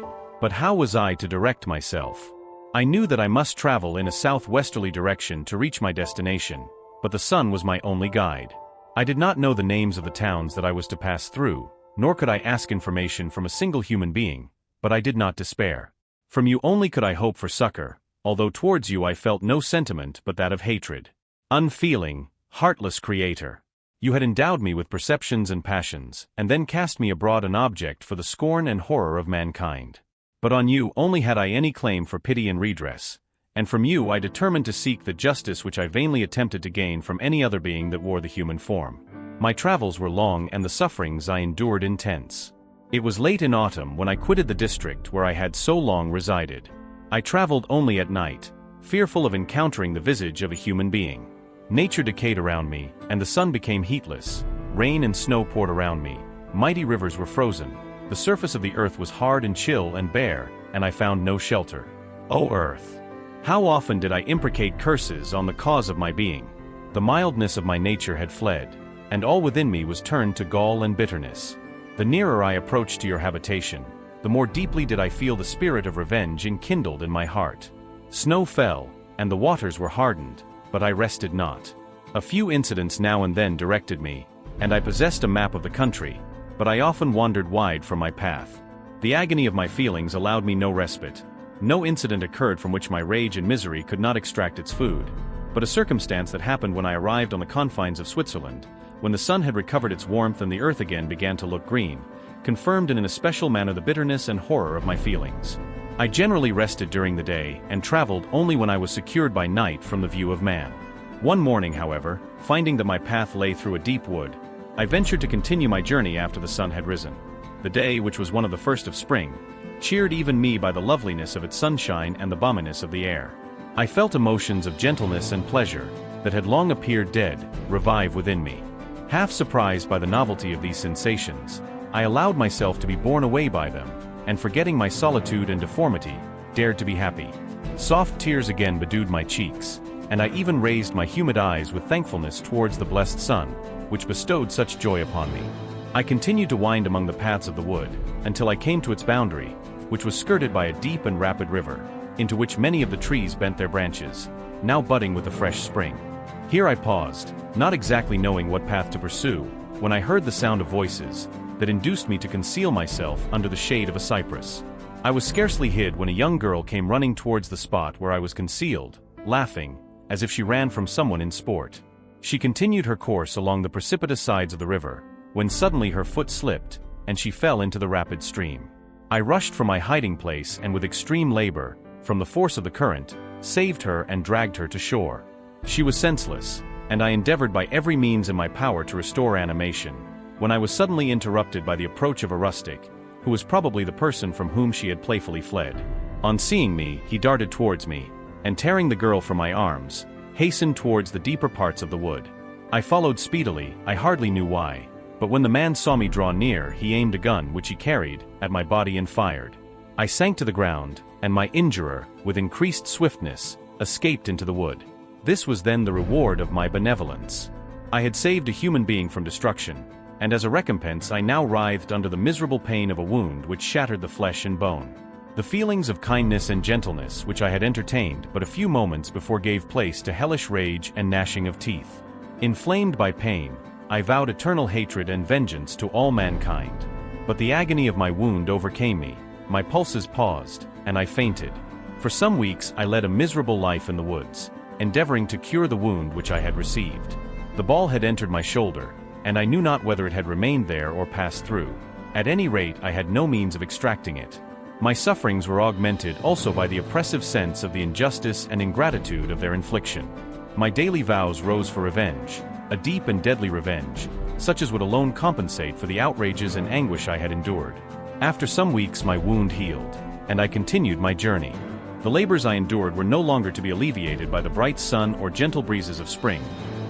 But how was I to direct myself? I knew that I must travel in a southwesterly direction to reach my destination, but the sun was my only guide. I did not know the names of the towns that I was to pass through, nor could I ask information from a single human being, but I did not despair. From you only could I hope for succor, although towards you I felt no sentiment but that of hatred. Unfeeling, heartless creator! You had endowed me with perceptions and passions, and then cast me abroad an object for the scorn and horror of mankind. But on you only had I any claim for pity and redress, and from you I determined to seek the justice which I vainly attempted to gain from any other being that wore the human form. My travels were long and the sufferings I endured intense. It was late in autumn when I quitted the district where I had so long resided. I traveled only at night, fearful of encountering the visage of a human being. Nature decayed around me, and the sun became heatless. Rain and snow poured around me. Mighty rivers were frozen. The surface of the earth was hard and chill and bare, and I found no shelter. O earth! How often did I imprecate curses on the cause of my being? The mildness of my nature had fled, and all within me was turned to gall and bitterness. The nearer I approached to your habitation, the more deeply did I feel the spirit of revenge enkindled in my heart. Snow fell, and the waters were hardened, but I rested not. A few incidents now and then directed me, and I possessed a map of the country, but I often wandered wide from my path. The agony of my feelings allowed me no respite. No incident occurred from which my rage and misery could not extract its food, but a circumstance that happened when I arrived on the confines of Switzerland, when the sun had recovered its warmth and the earth again began to look green, confirmed in an especial manner the bitterness and horror of my feelings. I generally rested during the day and traveled only when I was secured by night from the view of man. One morning, however, finding that my path lay through a deep wood, I ventured to continue my journey after the sun had risen. The day, which was one of the first of spring, cheered even me by the loveliness of its sunshine and the balminess of the air. I felt emotions of gentleness and pleasure, that had long appeared dead, revive within me. Half surprised by the novelty of these sensations, I allowed myself to be borne away by them, and forgetting my solitude and deformity, dared to be happy. Soft tears again bedewed my cheeks, and I even raised my humid eyes with thankfulness towards the blessed sun, which bestowed such joy upon me. I continued to wind among the paths of the wood, until I came to its boundary, which was skirted by a deep and rapid river, into which many of the trees bent their branches, now budding with the fresh spring. Here I paused, not exactly knowing what path to pursue, when I heard the sound of voices, that induced me to conceal myself under the shade of a cypress. I was scarcely hid when a young girl came running towards the spot where I was concealed, laughing, as if she ran from someone in sport. She continued her course along the precipitous sides of the river, when suddenly her foot slipped, and she fell into the rapid stream. I rushed from my hiding place and with extreme labor, from the force of the current, saved her and dragged her to shore. She was senseless, and I endeavored by every means in my power to restore animation, when I was suddenly interrupted by the approach of a rustic, who was probably the person from whom she had playfully fled. On seeing me, he darted towards me, and tearing the girl from my arms, hastened towards the deeper parts of the wood. I followed speedily, I hardly knew why, but when the man saw me draw near, he aimed a gun which he carried at my body and fired. I sank to the ground, and my injurer, with increased swiftness, escaped into the wood. This was then the reward of my benevolence. I had saved a human being from destruction, and as a recompense I now writhed under the miserable pain of a wound which shattered the flesh and bone. The feelings of kindness and gentleness which I had entertained but a few moments before gave place to hellish rage and gnashing of teeth. Inflamed by pain, I vowed eternal hatred and vengeance to all mankind. But the agony of my wound overcame me, my pulses paused, and I fainted. For some weeks I led a miserable life in the woods, endeavoring to cure the wound which I had received. The ball had entered my shoulder, and I knew not whether it had remained there or passed through. At any rate, I had no means of extracting it. My sufferings were augmented also by the oppressive sense of the injustice and ingratitude of their infliction. My daily vows rose for revenge, a deep and deadly revenge, such as would alone compensate for the outrages and anguish I had endured. After some weeks my wound healed, and I continued my journey. The labors I endured were no longer to be alleviated by the bright sun or gentle breezes of spring.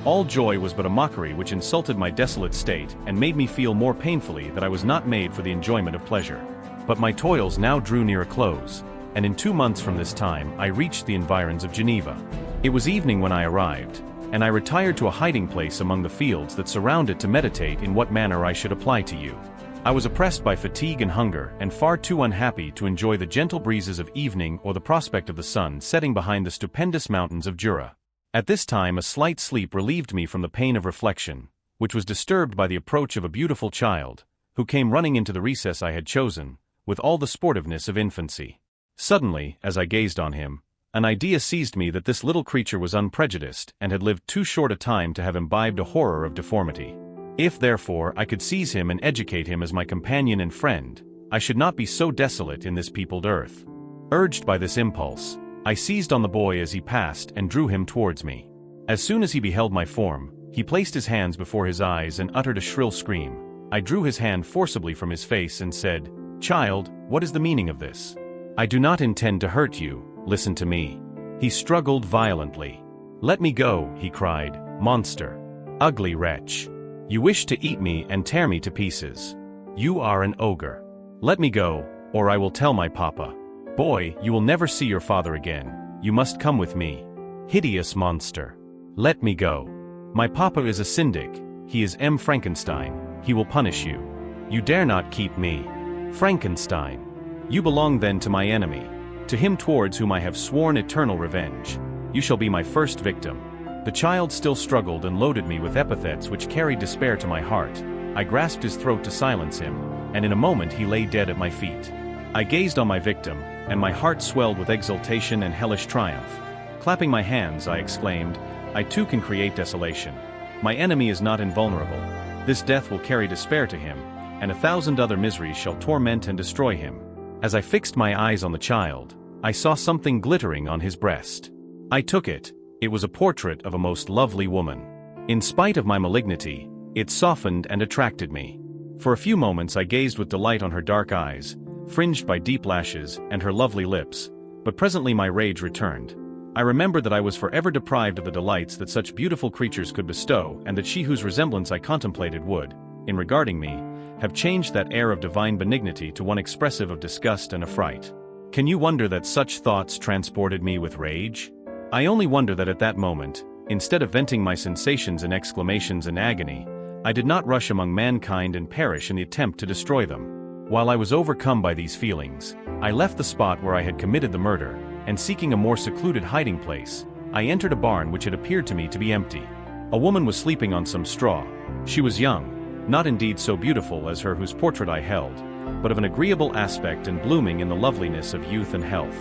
All joy was but a mockery which insulted my desolate state and made me feel more painfully that I was not made for the enjoyment of pleasure. But my toils now drew near a close, and in 2 months from this time I reached the environs of Geneva. It was evening when I arrived, and I retired to a hiding place among the fields that surround it to meditate in what manner I should apply to you. I was oppressed by fatigue and hunger, and far too unhappy to enjoy the gentle breezes of evening or the prospect of the sun setting behind the stupendous mountains of Jura. At this time a slight sleep relieved me from the pain of reflection, which was disturbed by the approach of a beautiful child, who came running into the recess I had chosen, with all the sportiveness of infancy. Suddenly, as I gazed on him, an idea seized me that this little creature was unprejudiced and had lived too short a time to have imbibed a horror of deformity. If, therefore, I could seize him and educate him as my companion and friend, I should not be so desolate in this peopled earth. Urged by this impulse, I seized on the boy as he passed and drew him towards me. As soon as he beheld my form, he placed his hands before his eyes and uttered a shrill scream. I drew his hand forcibly from his face and said, "Child, what is the meaning of this? I do not intend to hurt you, listen to me." He struggled violently. "Let me go," he cried, "monster. Ugly wretch. You wish to eat me and tear me to pieces. You are an ogre. Let me go, or I will tell my papa. Boy, you will never see your father again. You must come with me. Hideous monster. Let me go. My papa is a syndic. He is M. Frankenstein. He will punish you. You dare not keep me. Frankenstein. You belong then to my enemy, to him towards whom I have sworn eternal revenge. You shall be my first victim." The child still struggled and loaded me with epithets which carried despair to my heart. I grasped his throat to silence him, and in a moment he lay dead at my feet. I gazed on my victim, and my heart swelled with exultation and hellish triumph. Clapping my hands, I exclaimed, "I too can create desolation. My enemy is not invulnerable. This death will carry despair to him, and 1,000 other miseries shall torment and destroy him." As I fixed my eyes on the child, I saw something glittering on his breast. I took it. It was a portrait of a most lovely woman. In spite of my malignity, it softened and attracted me. For a few moments I gazed with delight on her dark eyes, fringed by deep lashes, and her lovely lips, but presently my rage returned. I remembered that I was forever deprived of the delights that such beautiful creatures could bestow, and that she whose resemblance I contemplated would, in regarding me, have changed that air of divine benignity to one expressive of disgust and affright. Can you wonder that such thoughts transported me with rage? I only wonder that at that moment, instead of venting my sensations in exclamations and agony, I did not rush among mankind and perish in the attempt to destroy them. While I was overcome by these feelings, I left the spot where I had committed the murder, and seeking a more secluded hiding place, I entered a barn which had appeared to me to be empty. A woman was sleeping on some straw. She was young, not indeed so beautiful as her whose portrait I held, but of an agreeable aspect and blooming in the loveliness of youth and health.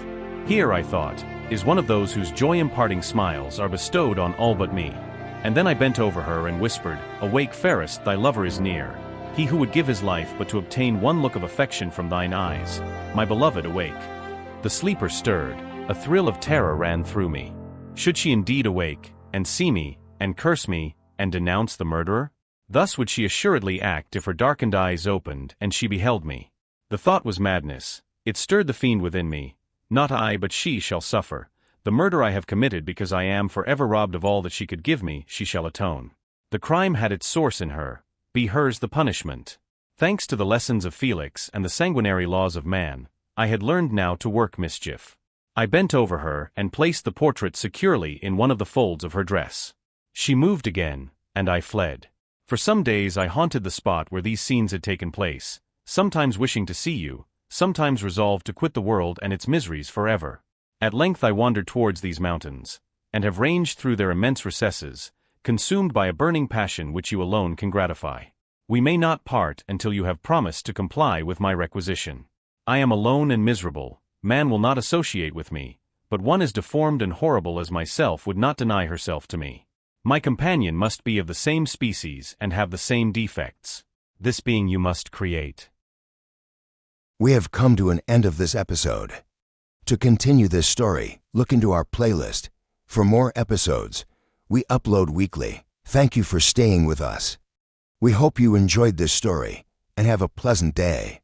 Here, I thought, is one of those whose joy-imparting smiles are bestowed on all but me. And then I bent over her and whispered, "Awake, fairest, thy lover is near. He who would give his life but to obtain one look of affection from thine eyes. My beloved, awake." The sleeper stirred. A thrill of terror ran through me. Should she indeed awake, and see me, and curse me, and denounce the murderer? Thus would she assuredly act if her darkened eyes opened and she beheld me. The thought was madness. It stirred the fiend within me. Not I but she shall suffer. The murder I have committed because I am forever robbed of all that she could give me, she shall atone. The crime had its source in her, be hers the punishment. Thanks to the lessons of Felix and the sanguinary laws of man, I had learned now to work mischief. I bent over her and placed the portrait securely in one of the folds of her dress. She moved again, and I fled. For some days I haunted the spot where these scenes had taken place, sometimes wishing to see you, sometimes resolved to quit the world and its miseries forever. At length I wandered towards these mountains, and have ranged through their immense recesses, consumed by a burning passion which you alone can gratify. We may not part until you have promised to comply with my requisition. I am alone and miserable, man will not associate with me, but one as deformed and horrible as myself would not deny herself to me. My companion must be of the same species and have the same defects. This being you must create. We have come to an end of this episode. To continue this story, look into our playlist. For more episodes, we upload weekly. Thank you for staying with us. We hope you enjoyed this story and have a pleasant day.